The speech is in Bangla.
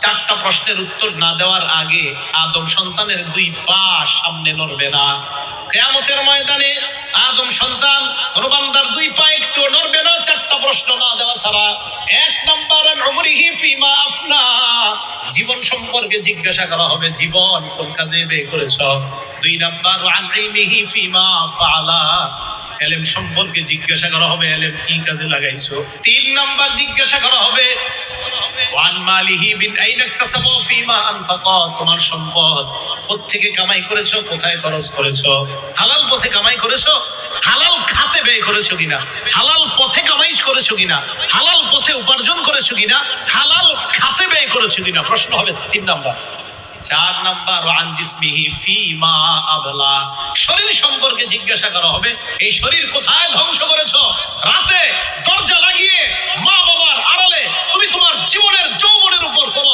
চারটা প্রশ্নের উত্তর না দেওয়ার আগে আদম সন্তানের দুই পা সামনে নড়বে না। কিয়ামতের ময়দানে আদম সন্তান বান্দার দুই পা একটু নড়বে না চারটা প্রশ্ন না দেওয়া ছাড়া। এক নাম্বার উমরিহি ফিমা আফনা, জীবন সম্পর্কে জিজ্ঞাসা করা হবে, জীবন কোন কাজে ব্যয় করেছো। দুই নাম্বার আন ইলমিহি ফিমা ফাআলা, ইলম সম্পর্কে জিজ্ঞাসা করা হবে, ইলম কি কাজে লাগাইছো। তিন নাম্বার জিজ্ঞাসা করা হবে ওয়ান মালিহি বিন আইনা ইকতাসাবা ফিমা আনফাকা, তোমার সম্পদ কোত্থেকে কামাই করেছো, কোথায় খরচ করেছো। হালাল পথে কামাই করেছো, হালাল খাতে ব্যয় করেছো কিনা, হালাল পথে কামাই করেছো কিনা, হালাল পথে উপার্জন করেছো কিনা, হালাল খাতে ব্যয় করেছো কিনা, প্রশ্ন হবে তিন নাম্বার। চার নাম্বার ওয়ান জিসমিহি ফিমা আবলা, শরীর সম্পর্কে জিজ্ঞাসা করা হবে, এই শরীর কোথায় ধ্বংস করেছো। রাতে দরজা লাগিয়ে মা বাবার আড়ালে তুমি তোমার জীবনের যৌবনের উপর কোনো